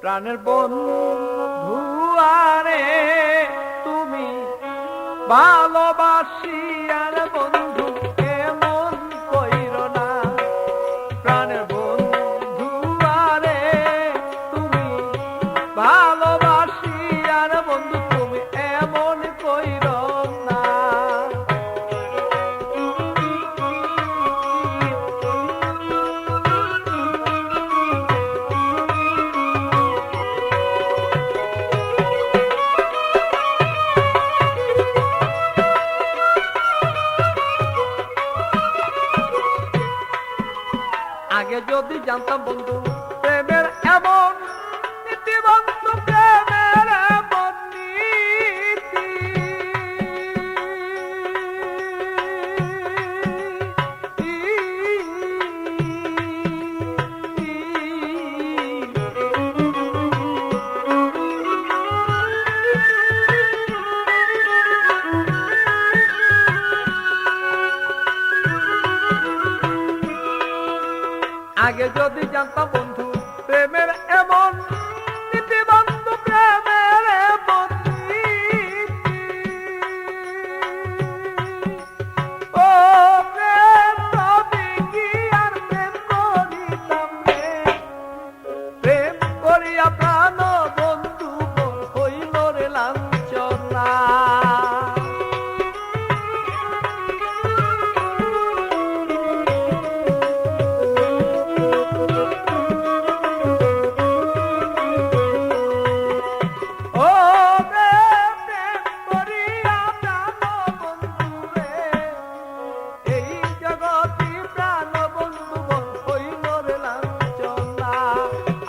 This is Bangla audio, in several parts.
প্রাণের বন্ধু আরে তুমি ভালোবাসি আর বন্ধু এমন কইরো না। প্রাণের বন্ধু আরে তুমি ভালোবাসি আর বন্ধু তুমি এমন কইরো না। আগে যদি জানতাম বন্ধু প্রেমের এমন নীতি, বন্ধু প্রেমের এমন নীতি, আগে যদি জানতাম বন্ধু প্রেমের এমন নীতি, বন্ধু প্রেমের এমন নীতি, ও প্রেম তবে কি আর প্রেম করিতাম রে। প্রেম করিয়া প্রাণ বন্ধু হইল রে লাঞ্ছনা।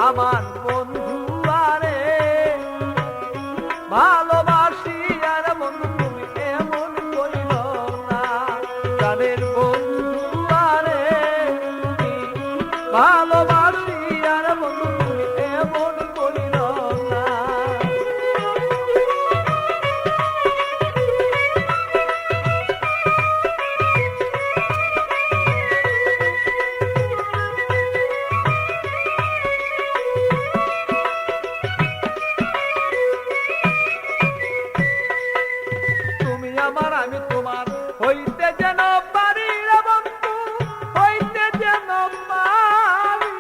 আমার বন্ধু আরে ভালোবাসি আর বন্ধু তুমি এমন কইল না। প্রাণের বন্ধু আরে তুমি ভালোবাসি আর বন্ধু তুমি এমন কইল না। আমার আমি তোমার হইতে যেন পারি রে বন্ধু, হইতে যেন পারি।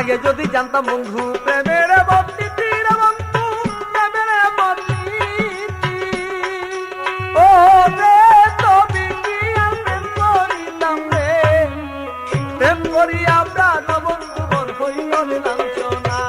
আগে যদি জানতাম বন্ধু প্রেমের বন্ধুটি রে বন্ধু প্রেমের বন্ধুটি ও রে তবে কি আর প্রেম করিতাম রে প্রেম করিয়া প্রাণ বন্ধু মন হইল রে লাঞ্ছনা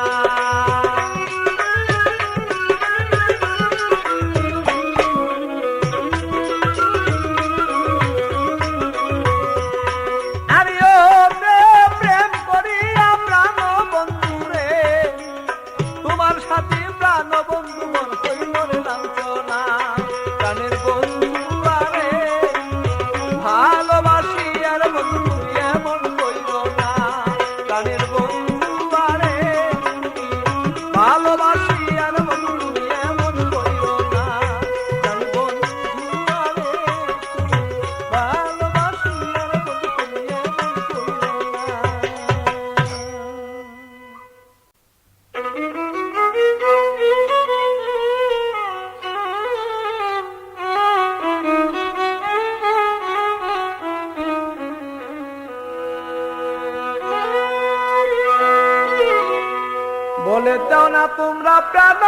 বলে দাও না তোমরা প্রাণ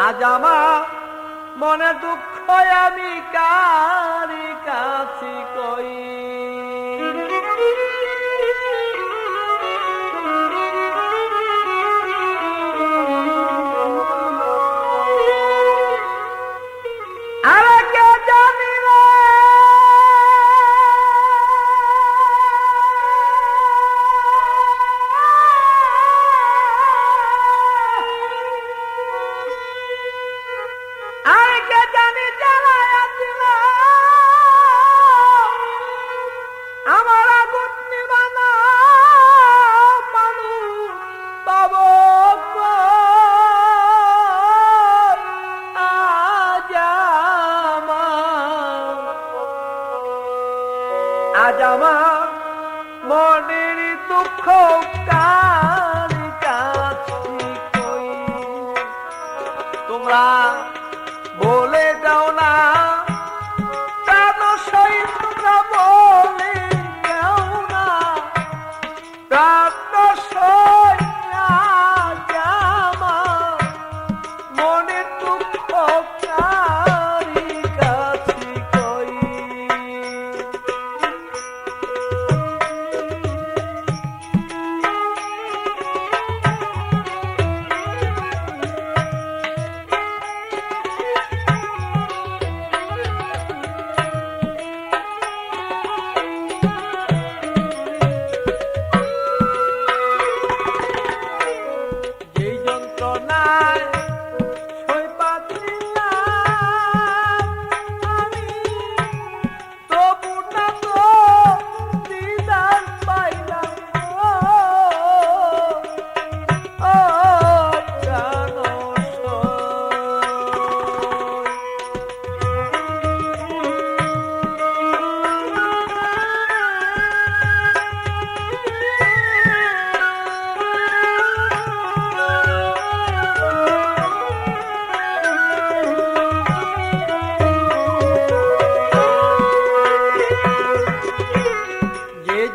আজ আমার মনে দুঃখ আমি কারি কাছি কই আজ আমার মনের দুঃখ কারি কাছি কই তোমরা বলে দাও না প্রাণ সহিত তোমরা বলে দাও না প্রাণ সহিত আজ আমার মনের দুঃখ কারি কাছি কই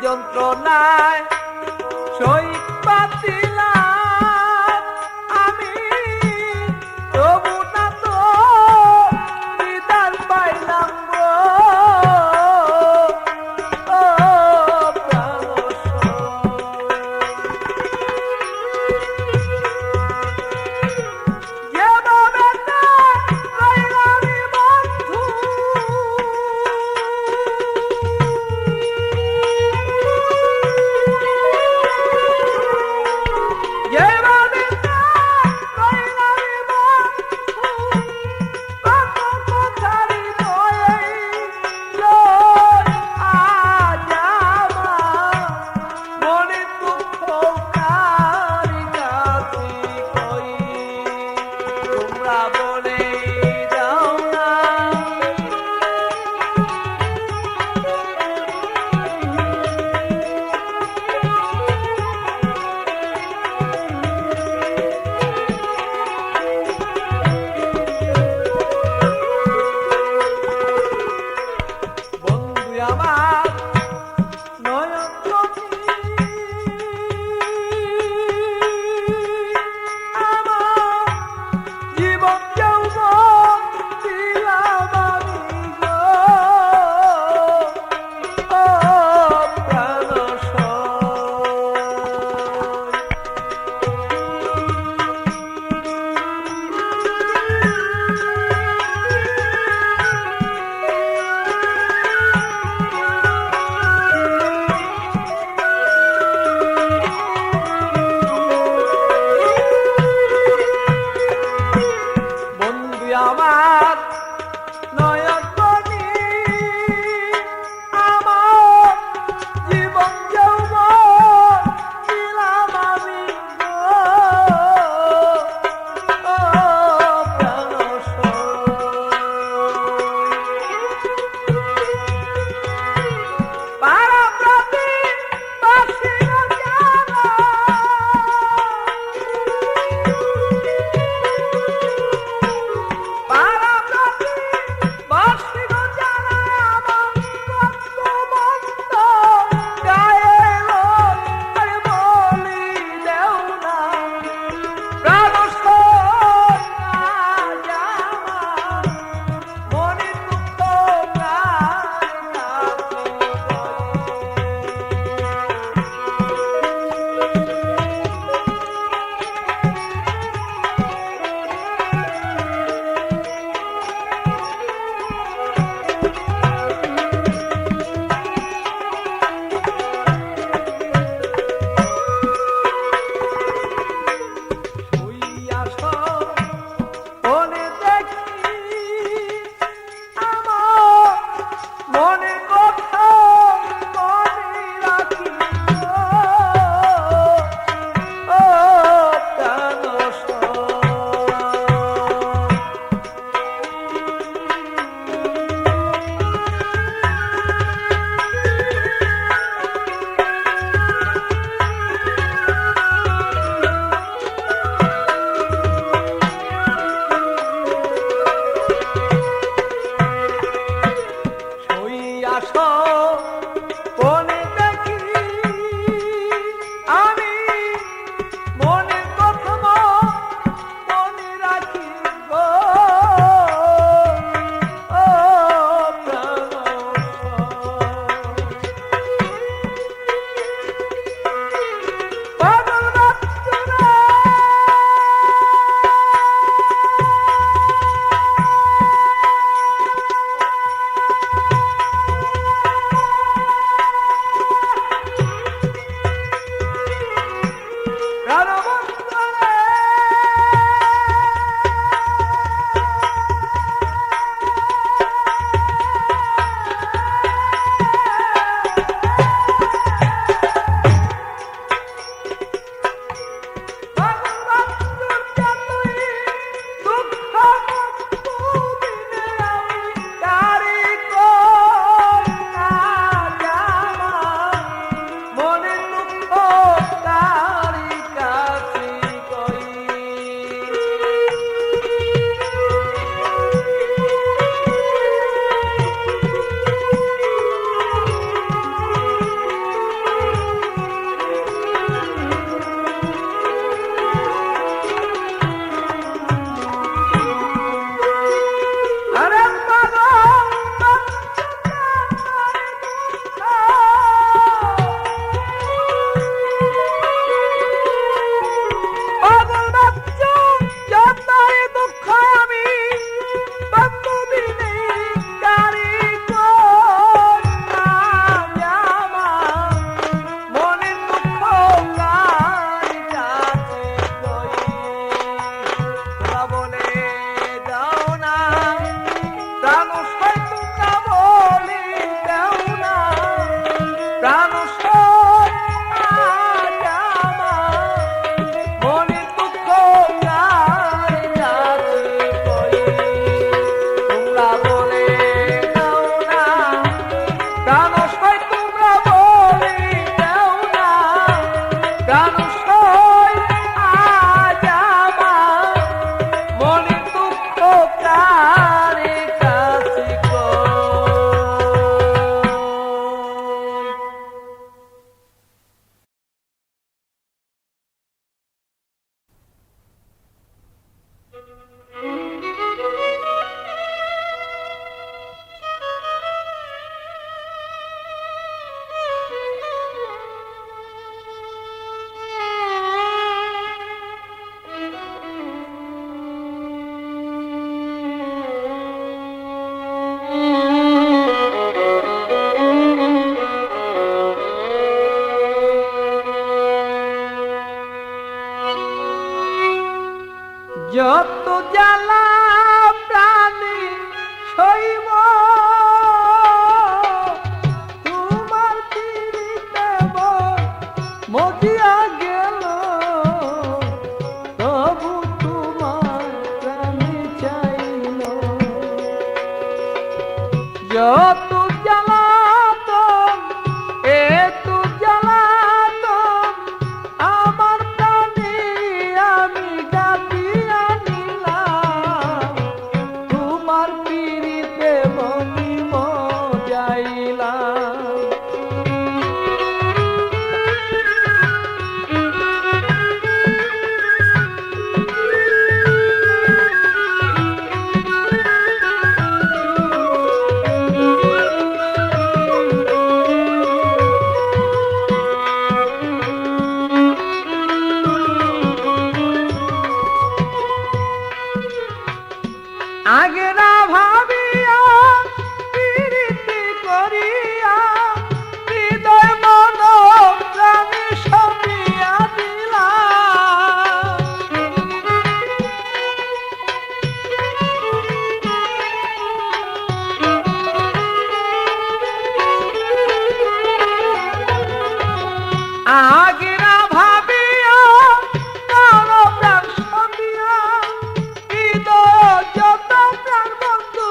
যন্ত্রণায় সহিত পাতিলাম আমি তবু না তো বিদান পাইলাম গো আমার নয়নমণি আমার জীবন যৌবন দিলাম আমি গো, ও প্রাণ পারাপ্রতি বাসি জানা পারাপ্রতি বাসি জানা আমার কত মন্দ গায়ে আর বলি দেও না প্রাণ সোনা জামা মনে দুঃখ মনে কথা মনে রাখি ও প্রাণ আসো মনে দেখি আমি মনে কথা মনে রাখি গো, ও প্রাণ পাগল বাচ্চারা যত জ্বালা যত জ্বালাতন এত জ্বালাতন আমার প্রাণে আমি গাঁথিয়া নিলাম তোমার পিড়িতে বনি মজাইলাম। আগে না ভাবিয়া প্রীতি করিয়া হৃদয় মন প্রাণে সপিয়া দিলাম। আগে না ভাবিয়া কারো প্রাণ সপিয়া হৃদয় যত প্রাণ বন্ধু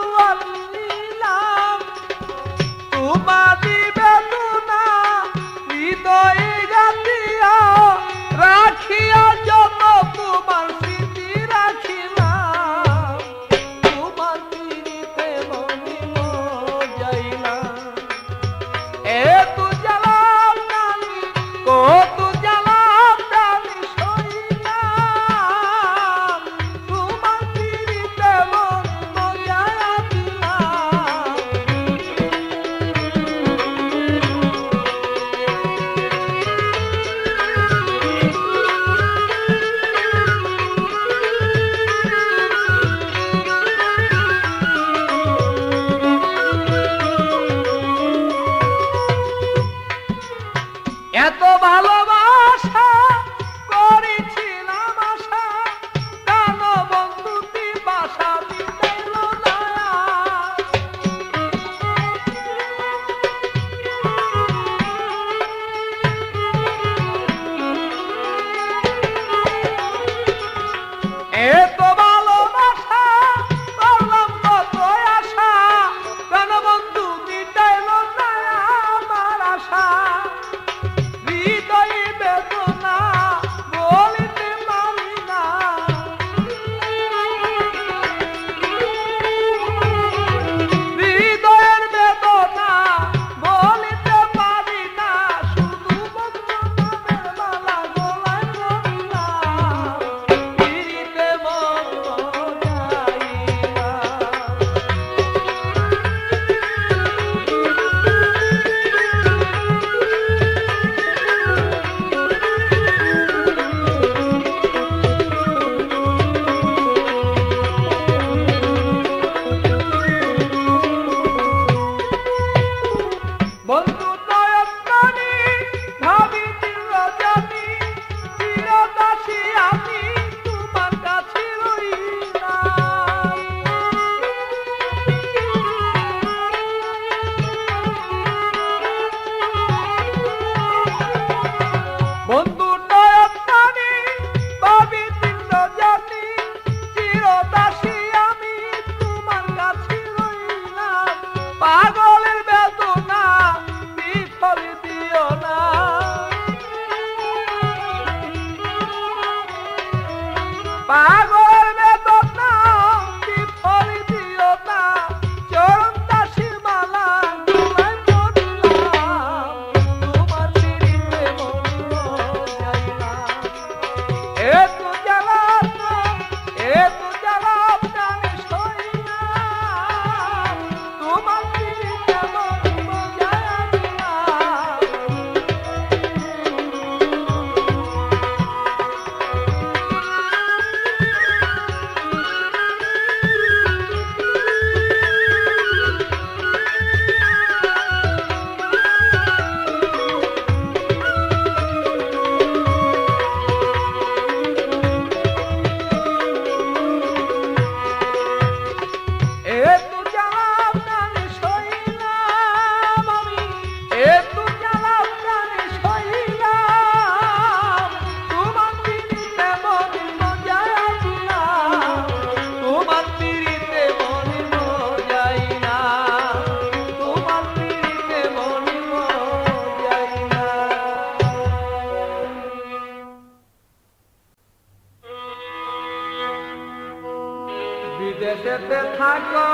বিদেশেতে থাকো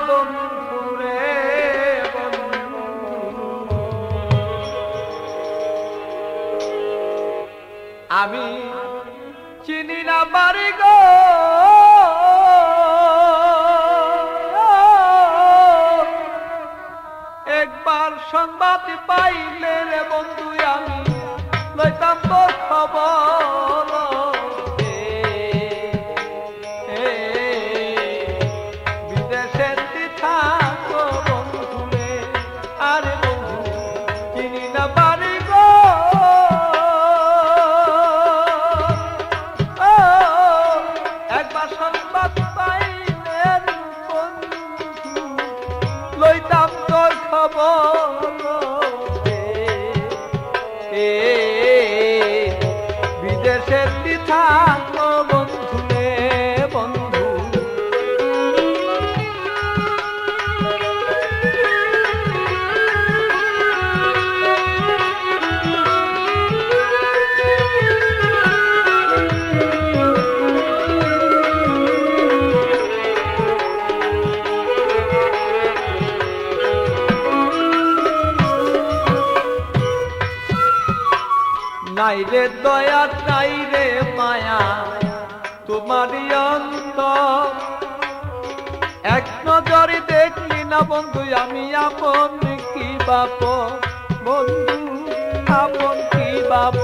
বন্ধুরে বন্ধু, আমি চিনি না বাড়ি গো, একবার সংবাদ পাইলে রে বন্ধু আমি লইতাম তোর খবর। বিদেশে থাকো বন্ধু রে, আরে বন্ধু চিনি না বাড়ি গো, একবার সংবাদ পাইলে বন্ধু লইতাম তোর খবর। বিদেশের থাকো বন্ধু রে বন্ধু, নাই রে দয়া নাই রে মায়া তোমারই অন্তর, এক নজরে দেখলি না বন্ধু আমি আপন কি বাপ, বন্ধু আপন কি বাপ।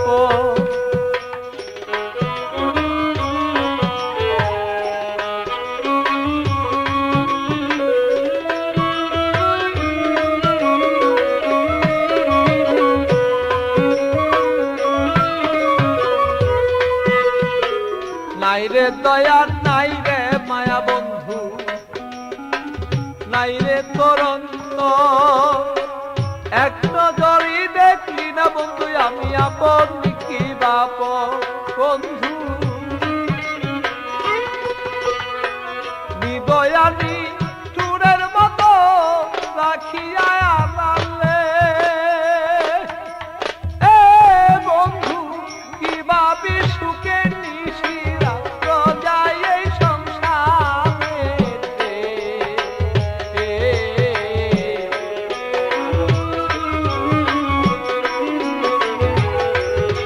নাই রে দয়া নাই রে মায়া বন্ধু, নাই রে তোর অন্তর, এক নজরই দেখলি না বন্ধু আমি আপন কি বাপ, বন্ধু হৃদয়ানি চুরের মতো রাখিয়া আনালে, এ বন্ধু কি ভাবি সুখে নিশিরা যায় এই সংসারে।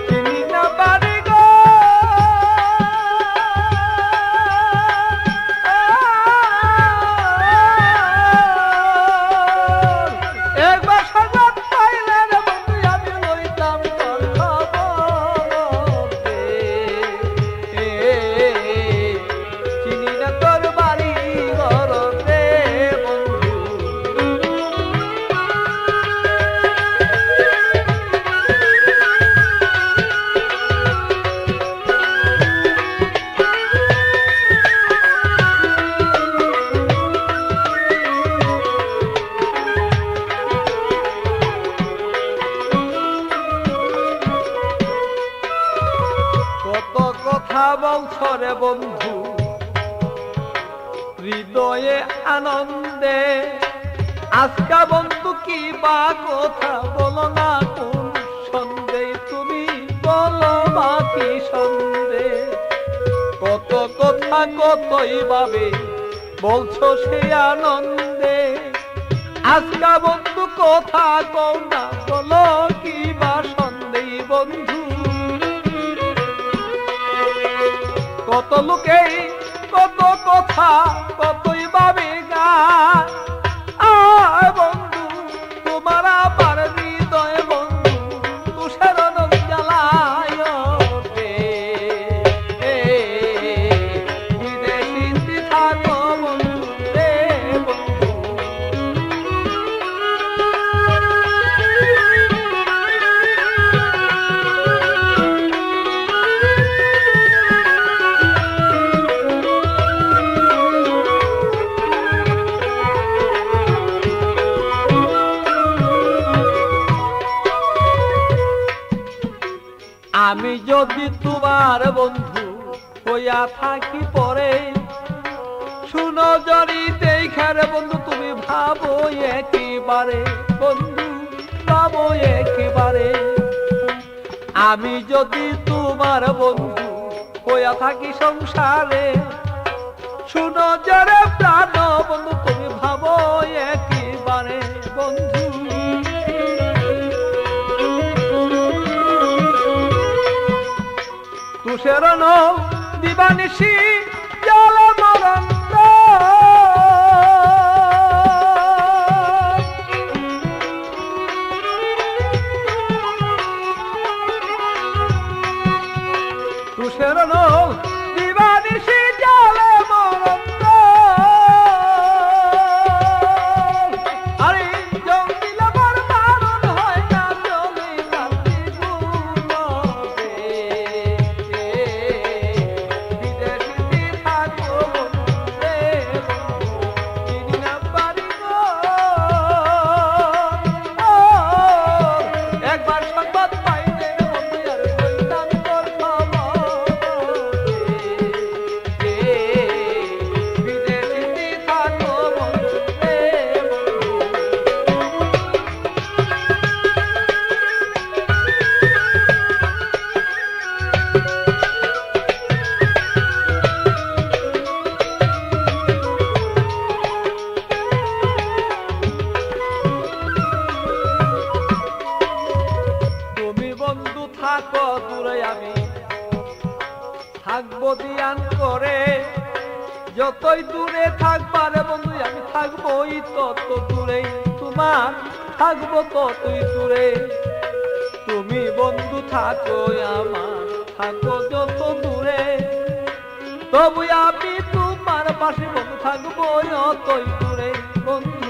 চিনি না বাড়ি গো, একবার সংবাদ পাইলে রে বন্ধু আমি লইতাম তোর খবর। চিনি না তোর বাড়ি ঘর রে বন্ধু, কত কথা বলছ রে বন্ধু হৃদয়ে আনন্দে, আজকা বন্ধু কি বা কথা বলো না কোন সন্দেহ, তুমি বলো বা কি সন্দেহ। কত কথা কতই ভাবে বলছো সে আনন্দে, আজকা বন্ধু কথা কও না বলো কি বা সন্দেহ বন্ধু। কত লোকেই কত কথা কতই ভাবে গায়, আয় বন্ধু তোমার আবার হৃদয় বন্ধু তুষার জ্বালায় রে। বিদেশি থাকো বন্ধু রে বন্ধু, আমি যদি তোমার বন্ধু হইয়া থাকি পরে, শুনো জরি দেখারে বন্ধু তুমি ভাবো একেবারে, বন্ধু ভাবো একেবারে। আমি যদি তোমার বন্ধু হইয়া থাকি সংসারে, শুনো যারে প্রাণ বন্ধু তুমি ভাবো একেবারে বন্ধু তুষের দিবানিশি জল মরন্ত তুষের দিবানিশি জল মরন্ত আরে জঙ্গিল বারণ হয় না জমি নাতি গুলো বিদেশি থাকো বন্ধুরে চিনি না পারি গো একবার সংবাদ পাইলে বন্ধু আর কইতাম তোর বিদেশি থাকো বন্ধুরে তুমি বন্ধু থাকো দূরে আমি থাকবো দিয়ান করে যতই দূরে থাকবারে বন্ধু আমি থাকবোই তত দূরে তোমার থাকবো ততই দূরে তুমি বন্ধু থাকো আমার থাকো যত দূরে তবু আমি তোমার পাশে বন্ধু থাকবো অতই দূরে বন্ধু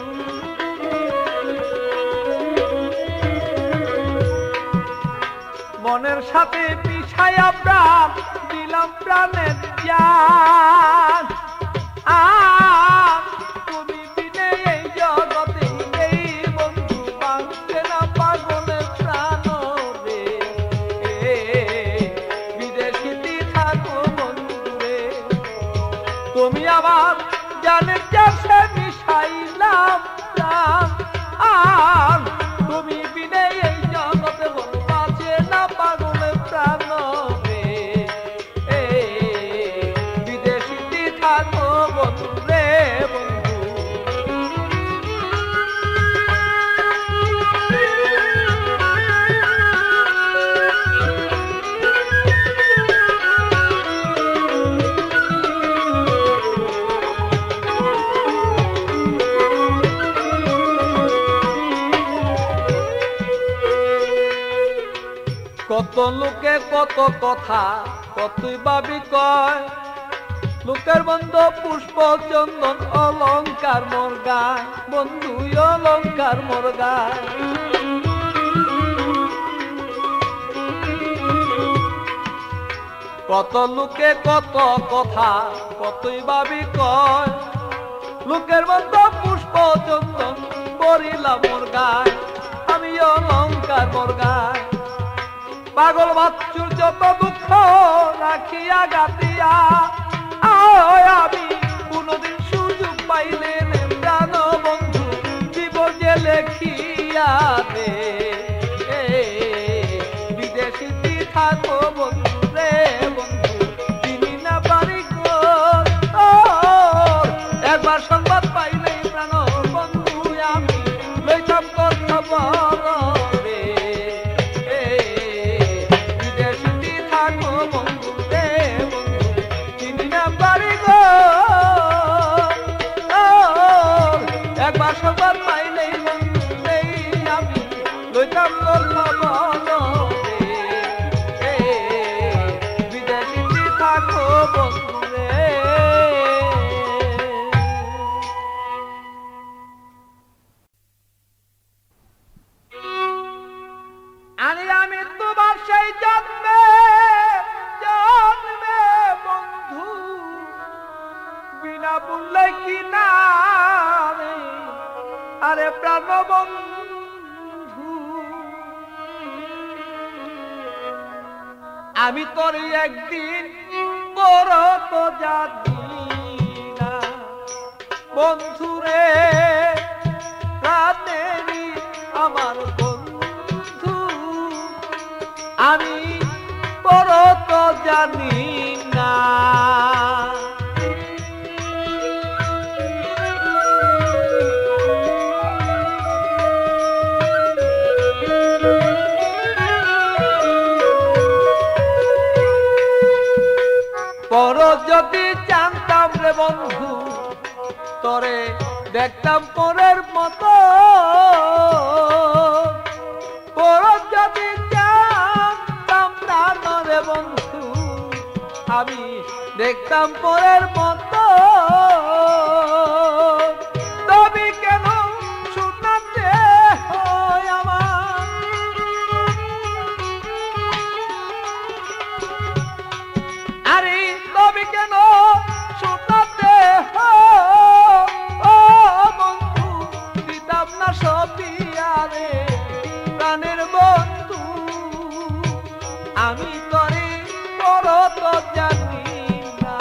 মনের সাথে পিছায়া প্রাণ দিলাম প্রাণের জান তুমি বিনে এই জগতে এই বন্ধু বাঁচতে না পাগলের প্রাণ রে বিদেশিতে থাকো বন্ধু রে তুমি আমার জানের চাষে মিশাইলাম প্রাণ তুমি বিনে এই জগতে বন্ধু বাঁচে না পাগলের প্রাণ রে বিদেশিতে থাকো বন্ধু রে বন্ধু কত লোকে কত কথা কতই ভাবি কয় লোকের বন্ধু পুষ্প চন্দন অলংকার মোর গায় বন্ধু অলংকার মোর গায় কত লোকে কত কথা কতই ভাবি কয় লোকের বন্ধু পুষ্প চন্দন বরিলা মোর গায় আমি অলংকার মোর গায় পাগল বাচ্চুর যত দুঃখ রাখিয়া গাতিয়া আমি কোনদিন সুযোগ পাইলে প্রাণ বন্ধু দিব যে লেখিয়া দে বিদেশিতে থাকো বন্ধু রে বন্ধু চিনি না পারি গো একবার সংবাদ পাইলে প্রাণ বন্ধু আমি লইতাম তোর খবর রে বিদেশিতে থাকো বন্ধু রে বন্ধু চিনি না পারি গো একবার সংবাদ পাইলে বন্ধু রে আমি লইতাম তোর খবর রে বিদেশিতে থাকো বন্ধু রে আমি তোমার সেই জন্মে জন্মে বন্ধু বিনা বললে কি না আরে প্রাণ বন্ধু আমি তোর একদিন বড় তো জানি না বন্ধু রে প্রাণেরই আমার বন্ধু আমি বড় তো জানি না বন্ধু তোরে দেখতাম পরের মতো, পর যদি জানতাম প্রাণ রে বন্ধু আমি দেখতাম পরের মতো। তবে কেন শোনাতে হয় আমার, আরে তবে কেন শোনাতে হয় বন্ধু, দিতাম না সবই আরে প্রাণের বন্ধু আমি তরে বড় তো জানি না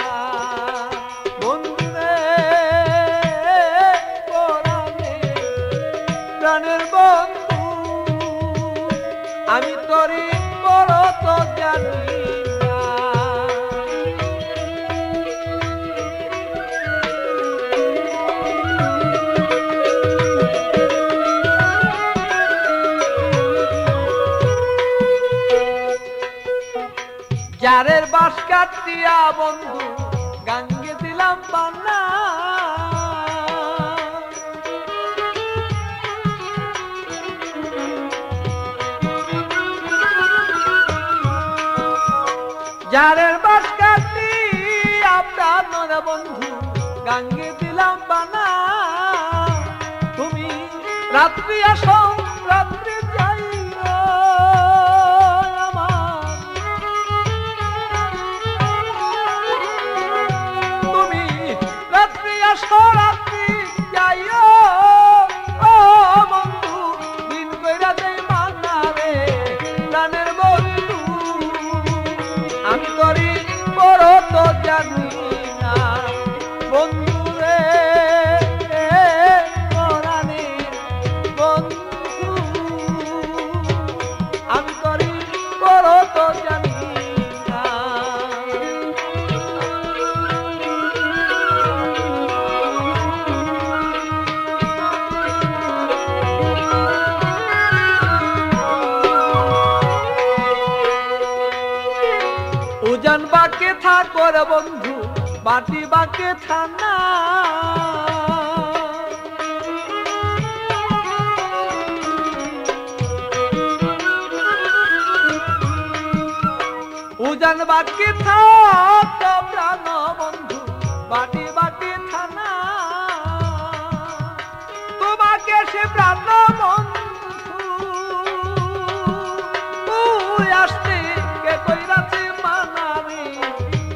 বন্ধু রে, প্রাণের বন্ধু আমি তরে বড় তো জানি না। যারের বাস কাটিয়া বন্ধু গাঙ্গে দিলাম বান্না, যারের বাস কাটিয়া প্রাণ রে বন্ধু গাঙ্গে দিলাম বান্না, তুমি রাত্রি আসো রাত্রি যাইও আমার, তুমি রাত্রি আসো রাত্রি যাইও ও বন্ধু, দিন কইরা দেই মানা রে প্রাণের বন্ধু আমি তোরি বড় তো জানি না বন্ধু রে, পরাণের বন্ধু আমি তোরি বড় তো জানি না। উজান বাকে থাকো রে বন্ধু বাটি বাকে থানা, উজান বাকে থাকো প্রাণ বন্ধু বাটি বাটি থানা, তোমাকে সে প্রাণ বন্ধু তুই আসতে কে কইরাছে মানা রে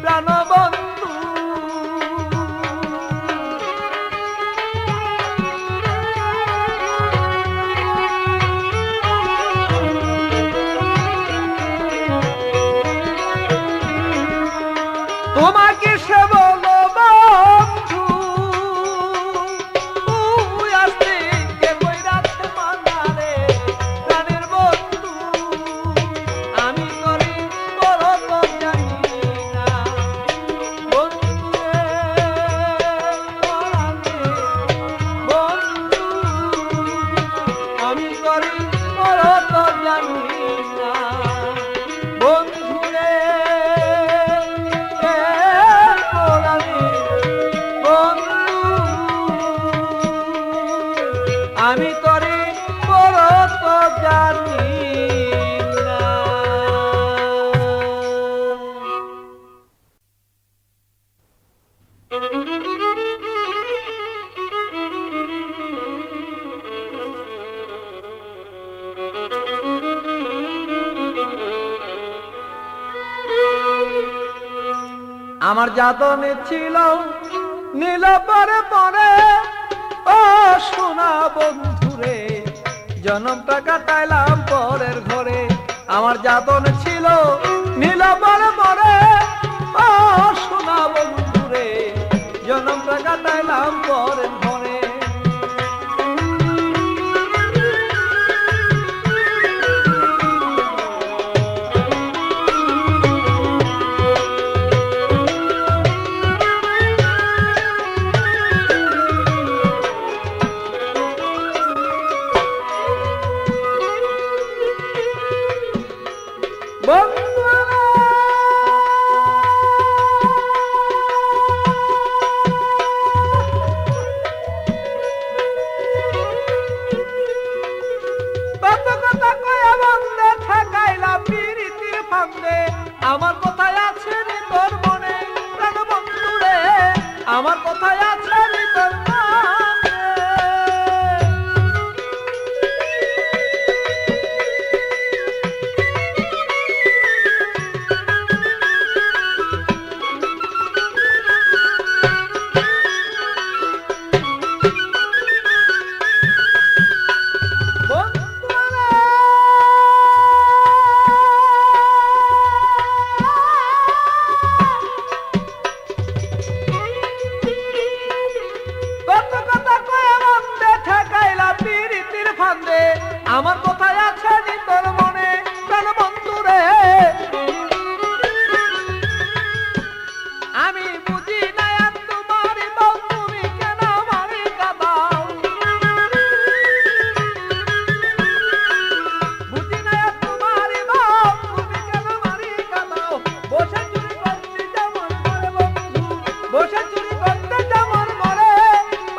প্রাণ বন্ধু তোমাকে সে বলো বন্ধু তুই আসতে কে কইরাছে মানা রে প্রাণের বন্ধু আমি করি বড় তো জানি না বন্ধু রে, বন্ধু আমি করি বড় তো জানি না বন্ধু রে, আমি তোরে বড় তো জানি না। আমার যাতনে ছিল নীল পরে পরে ও সোনা বন্ধুরে, জনমটা কাটাইলাম পরের ঘরে। আমার যাতন ছিল নীল পরে পরে ও সোনা বন্ধুরে, জনমটা কাটাইলাম পরের ঘরে। আমার কথায় আছে নি তোর মনে প্রাণ বন্ধু রে আমি বুঝি না আর তোমার বউ তুমি কেন আমারে কাঁদাও বুঝি না আর তোমার বউ তুমি কেন আমারে কাঁদাও বসে চুরি করতে যেমন মরে বন্ধু বসে চুরি করতে যেমন মরে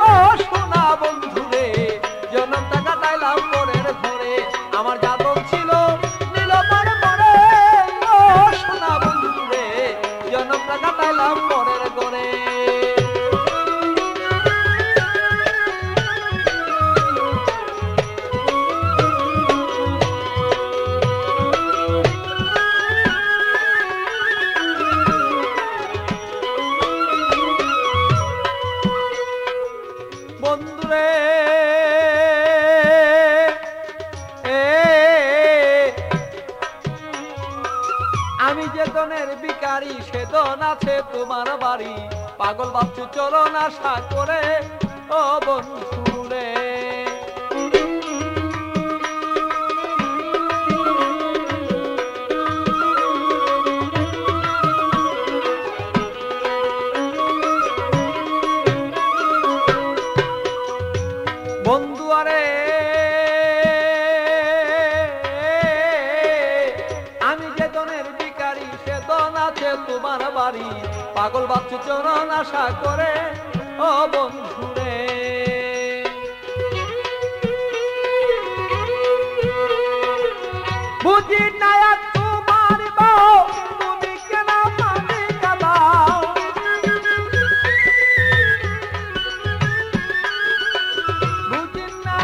ও সোনা বন্ধু রে জনম টাকা তাইলাম পরের ঘরে আমার যাদব ছিল নীল মরে মরে ও সোনা বন্ধু রে জনম টাকা তাইলাম পরের ঘরে বন্ধুরে আমি যে দনের ভিখারি সে দন আছে তোমার বাড়ি পাগল ভাবছো চরণ আশা করে ও বন্ধুরে বন্ধু আরে আমি যে দনের ভিখারি সে দন আছে তোমার বাড়ি পাগল ভাবছো চরণ আশা করে ও বন্ধুরে বুঝি না আর তোমার বউ তুমি কেন আমারে কাঁদাও বুঝি না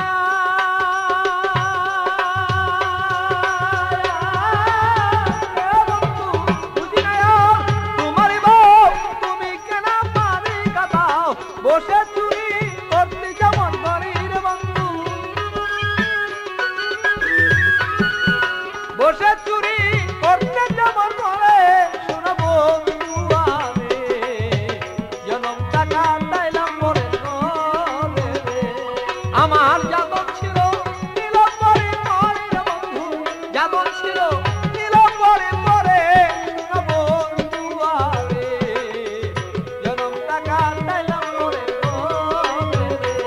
বুঝি না আর তোমার বউ তুমি কেন আমারে কাঁদাও বসে চুরি করতে যেমন মরির বন্ধু বসে চুরি করতে যেমন মরে শোনা বন্ধু আরে জনম টাকা তাইলাম মরে ঘরে রে আমার যাদব ছিল নীল মরে মরে বন্ধু যাদব ছিল নীল মরে মরে শোনা বন্ধু আরে জনম টাকা তাইলাম মরে ঘরে রে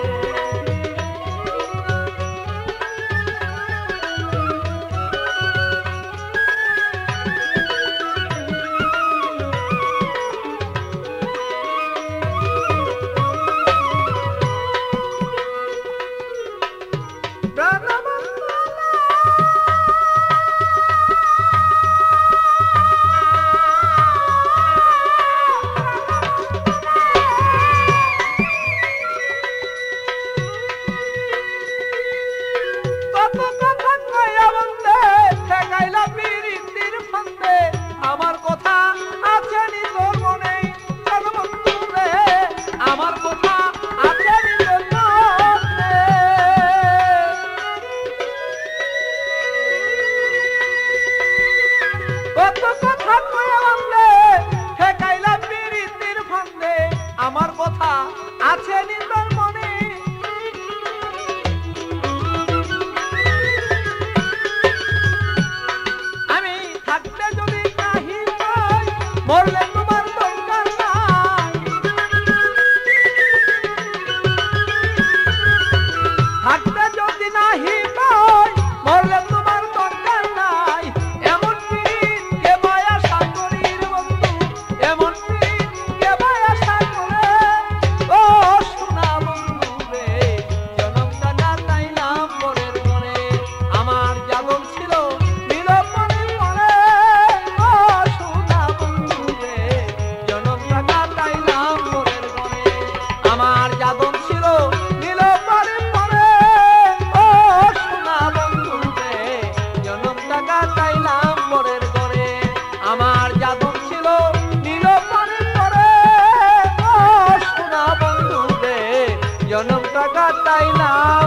আমার কথা আছে নি তোর মনে চল বন্ধু রে আমার কথা আছে নি তোর মনে কত কথা কয়ে বললে ঠেকাইলা পিরিতির ফান্দে আমার কথা আছে নি তোর মনে আমি থাকতে যদি নাহি পাই মরলে তোমার দরকার নাই থাকতে যদি নাহি পাই মরলে তোমার দরকার নাই এমন পীর কে মায়া সাগরীর বন্ধু এমন পীর কে মায়া সাগরে ও সোনা বন্ধু রে জনম টাকা তাইলাম পরের ঘরে আমার যাদব ছিল নীল মরে মরে ও সোনা বন্ধু রে জনম টাকা তাইলাম পরের ঘরে আমার যাদব ছিল নীল মরে মরে ও সোনা বন্ধু রে জনম টাকা তাইলাম পরের ঘরে আমার যাদব ছিল নীল মরে মরে ও সোনা বন্ধু রে জনম টাকা তাইলাম